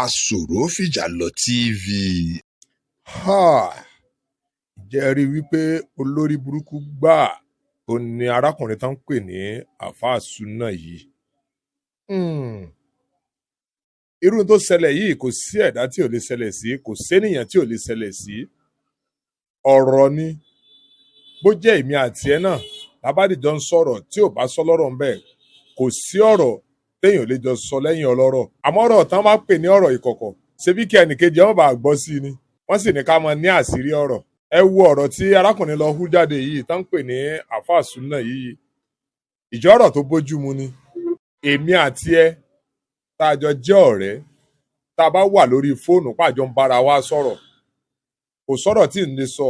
Asọ̀rọ̀ fìjà lọ TV. Ǹjẹ́ ẹ rí i wípé olórí burúkú gbáà ó ní arákùnrin tó ń pè ní àáfàá Súnà yìí. Irú tó ṣẹlẹ̀ yìí kò sí ẹ̀dá tí ò lè ṣẹlẹ̀ sí, kò sénìyàn tí ò lè ṣẹlẹ̀ sí. Ọ̀rọ̀ ni bó jẹ́ èmi àti ẹ náà lábàdìjọ ń sọ̀rọ̀ tí ò bá sọ lọ́rọ̀ ń bẹ̀ kò sí ọ̀rọ̀ téèyàn lè jọ sọ lẹ́yìn ọlọ́rọ̀. Àmọ́ ọ̀rọ̀ tán bá pè ní ọ̀rọ̀ ìkọ̀kọ̀ ṣebí kí ẹnìkejì wọn bá gbọ́ sí ni wọ́n sì ní ká mọ ní àṣírí ọ̀rọ̀. Ẹ wo ọ̀rọ̀ tí arákùnrin lọ hú jáde yìí tán ń pè ní àáfàá Súnà yìí. Ìjọ́ ọ̀rọ̀ tó bójú mu ni. Èmi àti ẹ tá a jọ jẹ́ ọ̀rẹ́ tá a bá wà lórí fóònù pàjọ ń bára wa sọ̀rọ̀ kò sọ̀rọ̀ tí n lè sọ.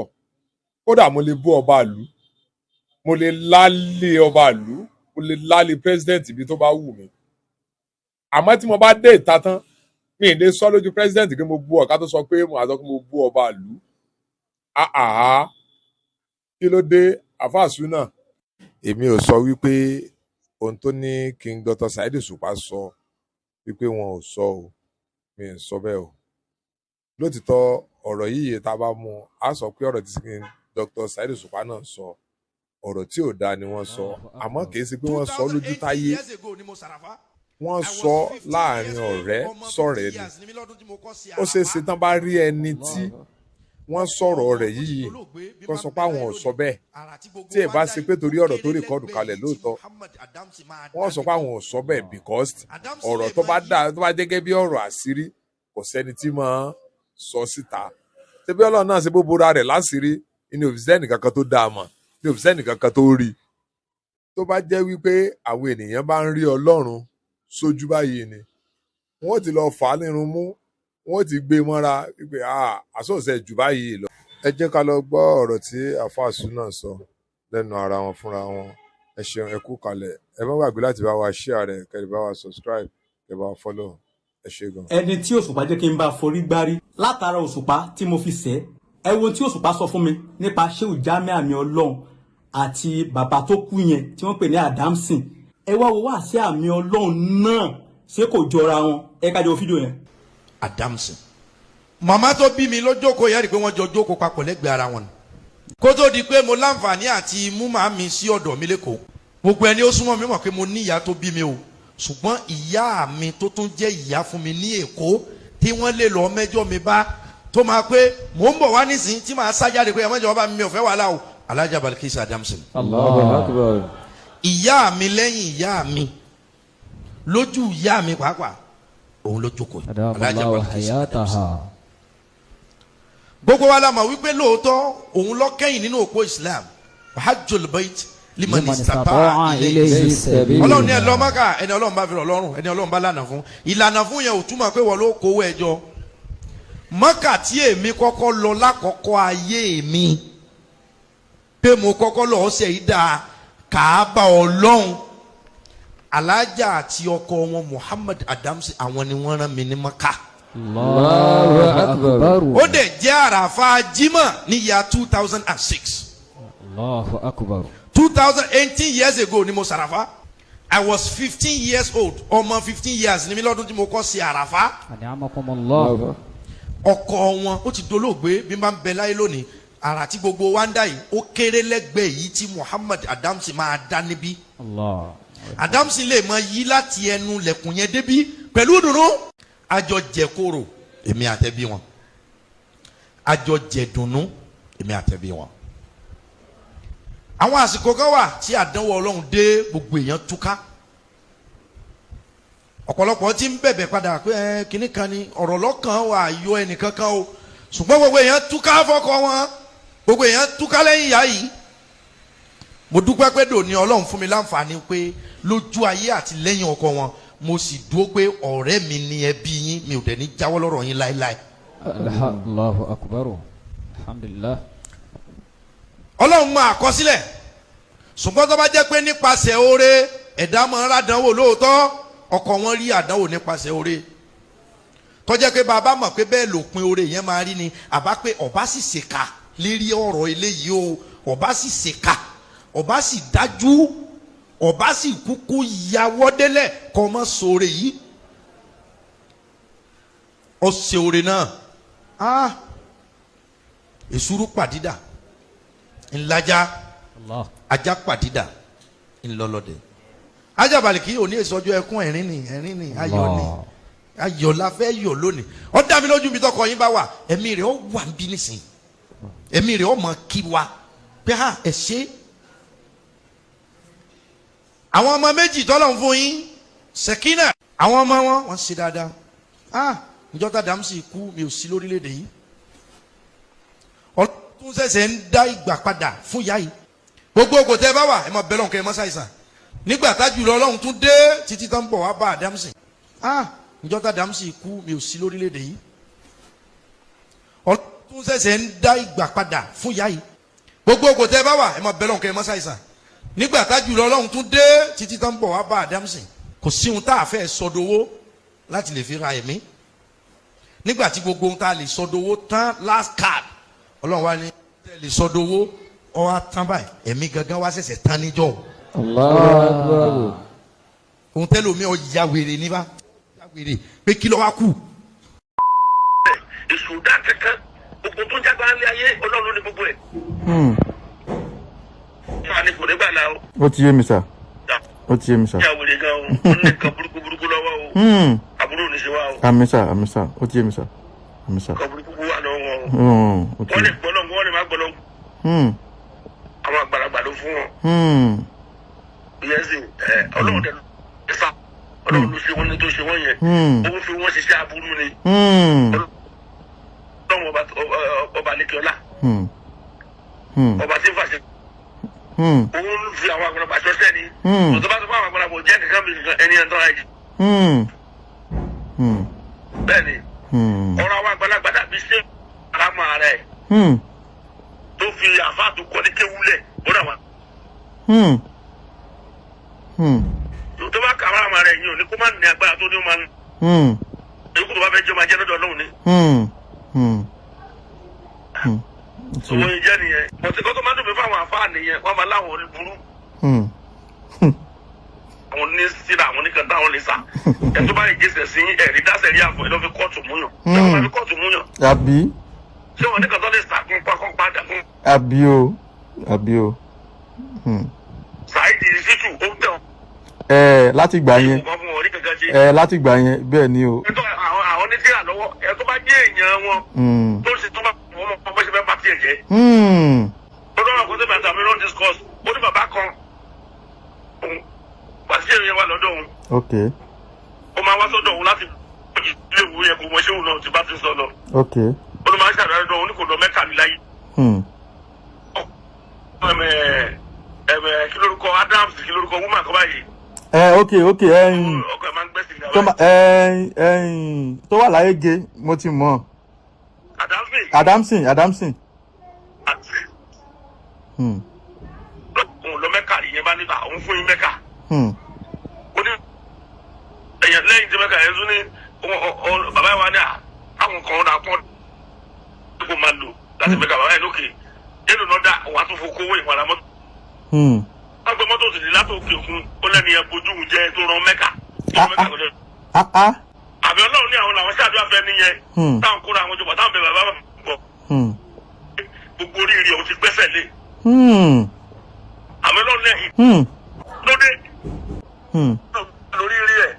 Kódà mo lè bú ọba ìlú, mo lè lálé ọba ìlú, mo lè lálé president ibi tó bá wù mí. Àmọ́ tí mo bá dé ìta tán mi ì lè sọ lójú president pé mo bú ọ̀ká tó sọ pé mo àzọ pé mo bú ọba ìlú. Kí ló dé àáfàá Súnà? Èmi ò sọ wípé ohun tó ní King Dr. Saheed Òṣùpá sọ wípé wọn ò sọ o, mi ì sọ bẹ́ẹ̀ o. Lótìtọ́ ọ̀rọ̀ yìí tá a bá mú a sọ pé ọ̀rọ̀ tí King Dr. Saheed Òṣùpá náà sọ ọ̀rọ̀ tí ò dáa ni wọ́n sọ, àmọ́ kì í ṣe pé wọ́n sọ lójú táyé. Wọ́n sọ láàrin ọ̀rẹ́ sọ̀rẹ́ ni. Ó ṣeé ṣe tán bá rí ẹni tí wọ́n sọ̀rọ̀ rẹ̀ yìí kó sọ pé àwọn ò sọ bẹ́ẹ̀. Tí ẹ bá ṣe pé torí ọ̀rọ̀ tó rìkọ́dù kalẹ̀ lóòótọ́ wọ́n sọ pé àwọn ò sọ bẹ́ẹ̀ because ọ̀rọ̀ tó bá jẹ́ gẹ́gẹ́ bí ọ̀rọ̀ àṣírí kò sẹ́ni tí máa sọ síta. Ṣé bí Ọlọ́run náà ṣe bó bora rẹ̀ láṣìírí ní òfìsẹ́ nìkan kan tó dáa mọ̀ ní òfìsẹ́ nìkan kan tó rí. Tó bá jẹ́ wípé àwọn ènìyàn bá ń rí Ọlọ́run sójú báyìí ni wọ́n ti lọ fà á nírun mú wọ́n ti gbé mọ́ra wípé àsọ̀ọ̀sẹ̀ jù báyìí lọ. Ẹ jẹ́ ká lọ gbọ́ ọ̀rọ̀ tí àáfàá Súnà sọ lẹ́nu ara wọn fúnra wọn. Ẹ ṣeun, ẹ kú kalẹ̀. Ẹ má gbàgbé láti bá wa share rẹ̀, kẹ́ bá wa subscribe, kẹ́ bá wa follow. Ẹ ṣé gan. Ẹni tí Òṣùpá jẹ́ kí n bá forí gbárí látara Òṣùpá tí mo fi sẹ́ ẹ wo tí Òṣùpá sọ fún mi nípa Shehu Jamiu Àmì Ọlọ́run àti bàbá tó kú yẹn tí wọ́n pè ní Adamson. Ẹ wá wo wá sí Àmì Ọlọ́run náà ṣé kò jọra wọn. Ẹ ká jọ fídíò yẹn. Adamson màmá tó bí mi ló jókòó yẹ́rì pé wọ́n jọ jókòó papọ̀ lẹ́gbẹ̀ẹ́ ara wọn. Kó tó di pé mo láǹfààní àti mú màmí sí ọ̀dọ̀ mi lẹ́kọ̀ọ́ gbogbo ẹni ó súnmọ́ mi mọ̀ pé mo ní ìyá tó bí mi o, ṣùgbọ́n ìyá mi tó tún jẹ́ ìyá fún mi ní Èkó tí wọ́n lè lọ mẹ́jọ mi bá tó máa pé mò ń bọ̀ wá nísìnyí tí màá sájáde pé ẹ̀mọ́jọ́ bá mi ò fẹ́ wàhálà o. Alájà Balkis Adamson. Allahu Akbar. Ìyá mi lẹ́yìn ìyá mi lójú ìyá mi pàápàá òun ló jókòó. Alájà Balkis Adamson. Gbogbo wa la mọ̀ wípé lóòótọ́ òun ló kẹ́yìn nínú òpó Islam. Hajjul Bait liman istata'a ilayhi sabila. Ọlọ́run ní ẹ lọ Mákà ẹni Ọlọ́run bá fi rọ̀ lọ́rùn ẹni Ọlọ́run bá lànà fún. Ìlànà fún yẹn ò túmọ̀ pé wọ́n ló kówó ẹjọ́. Mákà tí èmi kọ́kọ́ lọ lákọ̀ọ́kọ́ ayé mi pé mo kọ́kọ́ lọ ọ̀sẹ̀ yìí dáa Kàábà Ọlọ́run. Alájà àti ọkọ wọn Muhammad Adamson àwọn ni wọ́n rán mi ní Mákà. Allahu Akbar. Ó dẹ̀ jẹ́ àràfà Jímọ̀ ní year 2006. Allahu Akbar. 18 years ago ni mo ṣàràfà. I was 15 years old. Ọmọ 15 years ni mi lọ́dún tí mo kọ́ sí àràfà. An'amakumullah. Ọkọ wọn ó ti dolóògbé bí n bá ń bẹ láyé lónìí. Àrà tí gbogbo wa ń dá yìí ó kéré lẹ́gbẹ̀ẹ́ yìí tí Muhammad Adamson máa dá níbí. Allah. Adamson lè máa yí láti ẹnu lẹ̀kùn yẹn débí pẹ̀lú ìdùnnú. Àjọ jẹ̀kóró èmi àtẹ̀bí wọn. Àjọ jẹ̀dùnnú èmi àtẹ̀bí wọn. Àwọn àsìkò kan wà tí àdánwò Ọlọ́run dé gbogbo èèyàn túká. Ọ̀pọ̀lọpọ̀ tí ń bẹ̀bẹ̀ padà pé kinní kan ni ọ̀rọ̀ lọ́kàn wà yọ ẹnìkan kan o. Ṣùgbọ́n gbogbo èèyàn túká fọ́kọ wọn. Gbogbo èèyàn túká lẹ́yìn ìyá yìí. Mo dúpẹ́ pé dòní Ọlọ́run fún mi láǹfààní pé lójú ayé àti lẹ́yìn ọkọ wọn mo sì dúró pé ọ̀rẹ́ mi ni ẹbí yín mi ò dẹ̀ ní jáwọ́ lọ́rọ̀ yín láéláé. Allahu Akbar. Alhamdulillah. Ọlọ́run máa àkọsílẹ̀ ṣùgbọ́n tó bá jẹ́ pé nípasẹ̀ oore ẹ̀dá máa ń rádánwò lóòótọ́ ọkọ wọn rí àdánwò nípasẹ̀ oore tó jẹ́ pé bàbá mọ̀ pé bẹ́ẹ̀ lòpin oore yẹn máa rí ni àbá pé ọba sì ṣèkà lérí ọ̀rọ̀ eléyìí o ọba sì ṣèkà ọba sì dájú ọba sì kúkú yàwọ́ délẹ̀ kọ́ mọ́ sóore yìí ọ̀sẹ̀ òre náà èsúrú pàdídà ńlájà Allah. ajá pàdídà ńlọlọdẹ ajá baliki òní èsọjọ ẹkún ẹ̀rín ni ayọ̀ ni ayọ̀ la fẹ́ yọ̀ lónìí ó dá mi lójú bí tọkọ yín bá wà ẹ̀mí rẹ̀ ó wà ń bí nísìn ẹ̀mí rẹ̀ ó mọ kí wa pé ha ẹ ṣe àwọn ọmọ méjì tọ́lọ̀ ń fún yín Sekina àwọn ọmọ wọn ṣe dáadáa njọ́ta Dàmsì kú mi ò sí lórílẹ̀‐èdè yìí ọtún ṣẹ̀ṣẹ̀ ń dá ìgbà padà fún ìyá yìí gbogbo ògò tẹ́ bá wà ẹ máa bẹ lọ́hùn kẹ́ ẹ má ṣàìsàn nígbà tájú lọ Ọlọ́run tún dé títí tán bọ̀ wá bá Dàmsì njọ́ta Dàmsì kú mi ò sí lórílẹ̀‐èdè yìí ọtún ṣẹ̀ṣẹ̀ ń dá ìgbà padà fún ìyá yìí gbogbo ògò tẹ́ bá wà ẹ máa bẹ lọ́hùn kẹ́ ẹ má ṣàìsàn nígbà tájú lọ Ọlọ́run tún dé títí tán bọ̀ wá bá Dàmsì kò sí ohun tá a fẹ́ sọdowó láti lè fi ra ẹ̀mí nígbà tí gbogbo ohun tá a lè sọdowó tán last card Ọlọ́run wa ní tẹ́ lè sọdowó ọ wá tán báyìí ẹ̀mí gangan wá ṣẹ̀ṣẹ̀ tán níjọ́ Allahu ohun tẹ́lẹ̀ omi ọ ya wèrè níbà ya wèrè pé kí ló wá kù. èṣù dá kankan gbogbo tó ń jágbá ní ayé Ọlọ́run ní gbogbo ẹ̀. ìfà ni kò ní gbà la o. ó ti yé mi sà ó ti yé mi sà. ìyá wèrè gan o ó ní nǹkan burúkú lọ́wọ́ o àbúrò ní ṣe wá o. àmì sà ó ti yé mi sà àmì sà. nǹkan burúkú wà lọ́wọ́ wọn o. wọ́n lè gbọ́lọ́ wọ́n lè má gbọ́lọ́ àwọn àgbàlagbà ló fún wọn. ìyẹn sì Ọlọ́run tẹ ẹ sá Ọlọ́run ló ṣe wọ́n ní tó ṣe wọ́n yẹn ó fi wọ́n ṣiṣẹ́ aburú ni. Ọlọ́run ọba lẹ́kẹ̀ọ́lá ọba tí ń fàṣẹ. òun fi àwọn àgbàlagbà ṣọṣẹ́ ni òtún bá tó fún àwọn àgbàlagbà jẹ́ kankan bí ẹni ẹ̀ ń tọ́ra yìí. bẹ́ẹ̀ ni ọ̀rọ̀ àwọn àgbàlagbà dàbí ṣé àrámọ̀ ara ẹ̀ tó fi àfáàtú kọ́ ní kéwúlẹ̀ ó dà wá. tó bá kà àrámọ̀ ara ẹ̀ yìí ò ní kó má ní agbára tó ní ó máa ń. èyí kò tó bá fẹ́ jẹ́ máa jẹ́ lọ́dọ̀ Ọlọ́run ni. Sọmọ yìí jẹ́ nìyẹn. Bọ̀sí kọ́kọ́ máa ń dùn mí fún àwọn àfáà nìyẹn. Wọ́n máa láwọn orí burú. Àwọn ní síra àwọn oníkan táwọn lè sà. Ẹ tó bá yẹ gèsè sí ẹ̀rí dáṣẹ̀ rí àfọ̀ ẹ̀ lọ́ fi kóòtù múyàn. Ẹ lọ́ fi kóòtù múyàn. àbí. Ṣé wọn níkan tó lè sàkún pákọ́ padà fún? àbí o àbí o. Saheed Shittu ó tẹ̀ ọ́. láti gbà yẹn láti gbà yẹn bẹ́ẹ̀ ni o. Àwọn ní síra lọ́wọ́ ẹ tó bá jẹ́ èèyàn wọn tó ṣe tó bá wọ́n mọ̀ bọ́ ṣe fẹ́ bá tiẹ̀ jẹ́. Ó lọ́wọ́ kó sẹ́mi àtàwọn mìíràn discuss ó ní bàbá kan pàṣẹ yẹn wà lọ́dọ̀ òun. ok. ó máa wá sọ́dọ̀ òun láti ilé ìwé yẹn kò mọ ṣé òun náà ti bá ti sọ lọ. ok. ó ní máa ń ṣàdáyé lọ́dọ̀ òun ní kò lọ Mẹ́kà ní láyé. kí lórúkọ Adams kí lórúkọ woman kan báyìí. ok ọkọ ẹ̀ máa ń gbẹ́sìn ní àwọn. tó wà láyé ge mo ti mọ̀. Adamson. òun lọ Mẹ́kà ìyẹn bá níta òun fún yín Mẹ́kà. ó ní ẹ̀yàn lẹ́yìn tí Mẹ́kà yẹn tún ní bàbá yẹn wá ní àwọn kan náà pọ́n kó máa lò láti Mẹ́kà bàbá yẹn lókè yẹ́nu náà dá òun àtúnfò kówó ìpadà mọ́tò. wọ́n gbé mọ́tò sì ní látò òkè òkun ó lẹ́nu yẹn bójú òun jẹ́ tó rán Mẹ́kà. àbí Ọlọ́run ní àwọn làwọn ṣáàdúrà fẹ́ níyẹn táwọn kóra àwọn jọba táwọn bẹ bàbá bọ̀ gbogbo oríire òun ti gbẹ́sẹ̀ lé àmì Ọlọ́run lẹ́yìn lóde lórí rí ẹ̀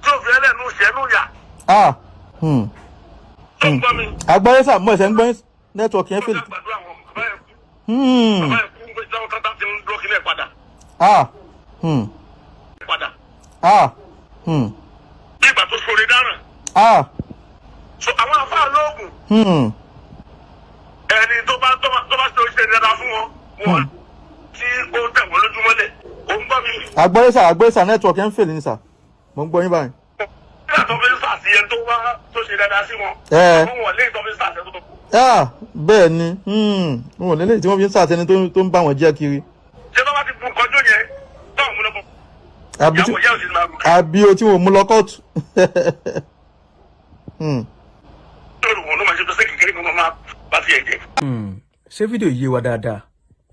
tí ò fi ẹlẹ́nu ṣẹ́nu yà tó ń gbọ́ mi. àgbáyé sà mọ̀ ẹ̀sẹ̀ ń gbọ́ nẹ́tíwọ̀kì yẹn fèlè. bàbá ẹ̀ kú pé táwọn tata ti ń dúró kílẹ̀ padà. bí ìgbà tó sọ̀rọ̀ dáràn. so àwọn afáà lóògùn. ẹni tó bá ṣe oṣù dáadáa fún wọn tí ó tẹ̀ wọ́n lójúmọ́lẹ̀ ó ń gbọ́ mi. àgbáyé sà nẹ́tíwọ̀kì yẹn fèlè ní sà mo ń gbọ́ yín báyìí. nígbà tó fi ń sàṣeyẹ tó ṣe dáadáa sí wọn. àwọn wọlé tó fi ń sàṣẹ tó. bẹ́ẹ̀ ni wọn ò lélẹ́yìí tí wọ́n fi ń sàṣẹni tó ń bá wọn jẹ́ kiri. ṣé tó bá ti bu kọjú yẹn tó ń múlò bọ̀. àbí o tí wọ́n mú lọ kóòtù. ṣé fídíò yé wa dáadáa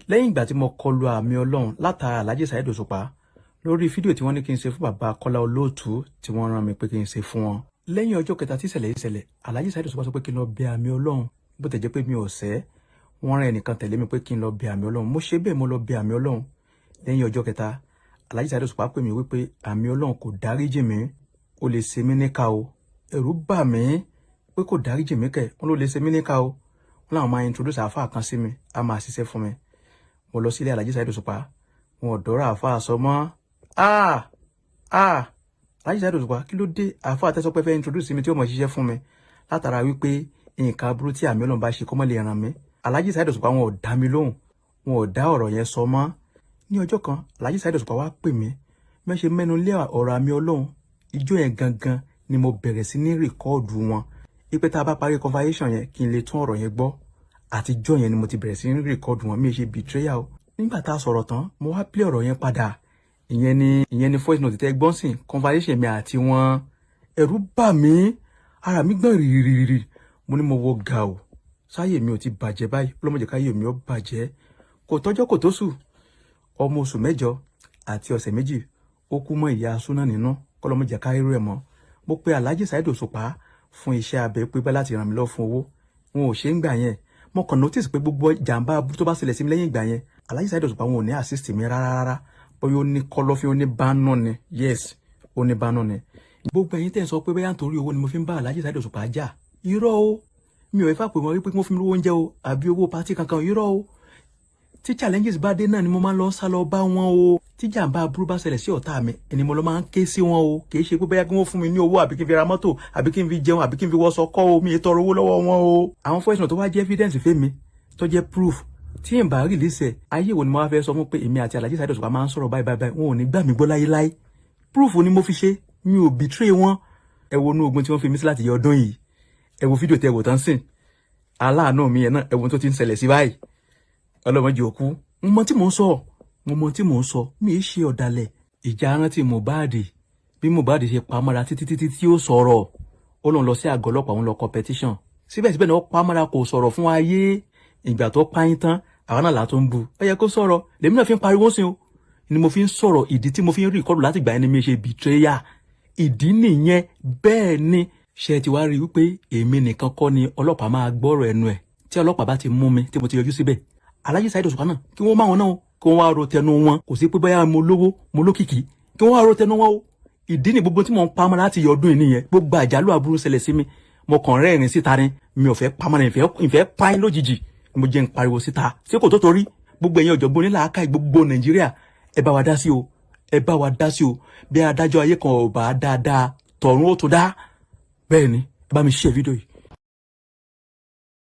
lẹ́yìn ìgbà tí mo kọlu àmì Ọlọ́run látara Alhaji Saheed Òṣùpá lórí fídíò tí wọ́n ní kí n ṣe fún bàbá Kọ́lá Olóòtú tí wọ́n rán mi pé kí n ṣe fún wọn lẹ́yìn ọjọ́ kẹta tí ìṣẹ̀lẹ̀ ìṣẹ̀lẹ̀ Alhaji Saheed Òṣùpá sọ pé kí n lọ bẹ àmì Ọlọ́run bó tẹ̀ jẹ́ pé mi ò sẹ́ wọ́n rán ẹnìkan tẹ̀lé mi pé kí n lọ bẹ àmì Ọlọ́run mo ṣe bẹ́ẹ̀ mo lọ bẹ àmì Ọlọ́run lẹ́yìn ọjọ́ kẹta Alhaji Saheed Òṣùpá pè mí wípé àmì Ọlọ́run kò dáríjì mí ó lè ṣe mí níkà o ẹ̀rù bà mí pé kò dáríjì mí kẹ̀ wọ́n ló lè ṣe mí níkà o wọ́n làwọn máa introduce àáfàá kan sí mi á máa ṣiṣẹ́ fún mi mo lọ sílé Alhaji Saheed Òṣùpá wọn ò dọ́rọ̀ àáfàá sọ mọ́ Alhaji Saheed Òṣùpá kí ló dé àáfàá tẹ́sọ́ pé fẹ́ introduce mi tí ó mọ̀ ṣiṣẹ́ fún mi látara wípé nǹkan aburú tí àmì Ọlọ́run bá ṣe kó mọ́ lè ràn mí Alhaji Saheed Òṣùpá wọn ò dá mi lóhùn wọn ò dá ọ̀rọ̀ yẹn sọ mọ́ ní ọjọ́ kan Alhaji Saheed Òṣùpá wá pè mí bí wọ́n ṣe mẹ́nu lé ọ̀rọ̀ àmì Ọlọ́run ijó yẹn gangan ni mo bẹ̀rẹ̀ sí ní rìkọ́ọ̀dù wọn ipe tá a bá parí conversation yẹn kí n lè tún ọ̀rọ̀ yẹn gbọ́ àtijọ́ yẹn ni mo ti bẹ̀rẹ̀ sí ní rìkọ́ọ̀dù wọn mi ṣe betrayal nígbà tá a sọ̀rọ̀ tán mo wá play ọ̀rọ̀ yẹn padà ìyẹn ni voice note tẹ́ gbọ́n sìn conversation mi àti wọn ẹ̀rù bà mí ara mi gbọ̀n rìrìrìrì mo ní mo wo ga o sáyè mi ò ti bàjẹ́ báyìí ọlọ́mọdé káyè mi ò bàjẹ́ kò tọ́jọ́ kò tó sùn ọmọ oṣù mẹ́jọ àti ọ̀sẹ̀ méjì ó kú mọ́ ìyá súná nínú kọ́lọ́mọdé káyérú ẹ̀ mọ́ mo pe Alhaji Saheed Òṣùpá fún iṣẹ́ abẹ pípẹ́ láti ràn mí lọ fún owó wọn ò ṣe ń gbà yẹn mo kàn notice pé gbogbo jàǹbá tó bá ṣẹlẹ̀ sí mi lẹ́yìn ìgbà yẹn Alhaji Saheed Òṣùpá wọn ò ní assist mi rárá bóyá ó ní kọ̀lọ̀fín ó ní bánú ni yes ó ní bánú ni gbogbo ẹ̀yin tẹ́ ń sọ pé bóyá nítorí owó ni mo fi ń bá Alhaji Saheed Òṣùpá jà irọ́ o mi ò fẹ́ pè wọ́n wípé wọ́n fi mi lówó oúnjẹ o àbí owó pátí kankan irọ́ o tí challenges bá dé náà ni mo máa ń lọ sá lọ bá wọn o tí jàǹbá aburú bá ṣẹlẹ̀ sí ọ̀tá mi ẹni mo lọ máa ń ké sí wọn o kì í ṣe pé bóyá kí wọ́n fún mi ní owó àbí kí n fi ra mọ́tò àbí kí n fi jẹun àbí kí n fi wọṣọ kọ́ o mi ì tọrọ owó lọ́wọ́ wọn o àwọn voice note tó wá jẹ́ evidence fẹ́ mi tó jẹ́ proof tí n bá release ẹ̀ ayé wo ni mo wá fẹ́ sọ fún pé èmi àti Alhaji Saheed Òṣùpá máa ń sọ̀rọ̀ báyìí wọn ò ní gbà mí gbọ́ láyéláyé proof ni mo fi ṣe mi ò betray wọn ẹ wo inú ogun tí wọ́n fi mí sí láti yẹ ọdún yìí ẹ wo fídíò tẹ wò tán sìn aláàánú mi yẹn náà ẹ wo tó ti ń ṣẹlẹ̀ sí báyìí ọlọ́mọdé òkú mo mọ tí mò ń sọ mi ì ṣe ọ̀dàlẹ̀ ìjà rántí Mohbad bí Mohbad ṣe pamọ́ra títí tí ó sọ̀rọ̀ ó lòun lọ sí àgọ́ ọlọ́pàá òun lọ competition síbẹ̀síbẹ̀ náà ó pamọ́ra kò sọ̀rọ̀ fún ayé ìgbà tó páyín tán àwọn náà là tó ń bu ó yẹ kó sọ̀rọ̀ lèmi náà fi ń pariwo sí o ni mo fi ń sọ̀rọ̀ ìdí tí mo fi ń rí ìkọlù láti gbà ẹni mi ṣe betrayal ìdí nìyẹn bẹ́ẹ̀ ni ṣe ti wá rí wípé èmi nìkan kọ́ ni ọlọ́pàá máa gbọ́rọ̀ ẹnu ẹ̀ tí ọlọ́pàá bá ti mú mi tí mo ti yọjú síbẹ̀ Alhaji Saheed Òṣùpá náà kí wọ́n máa wọn náà kí wọ́n wá ro tẹnu wọn kò sí pé báyà mo lówó mo lókìkí kí wọ́n wá ro tẹnu wọn o ìdí ni gbogbo tí mò ń pamọ́ láti yọ ọdún yìí nìyẹn gbogbo àjálù aburú ṣẹlẹ̀ sí mi mo kàn rẹ́rìn síta ni mi ò fẹ́ pamọ́ ìfẹ́ páyín lójijì mo jẹ́ ń pariwo síta ṣé kò tó torí gbogbo ẹ̀yin ọ̀jọ̀gbọ́n nílà áká gbogbo Nàìjíríà ẹ bá wa dá sí o bí adájọ́ ayé kan ò bá dáadáa tọ̀run ó tó dá bẹ́ẹ̀ ni bá mi ṣe fídíò yìí.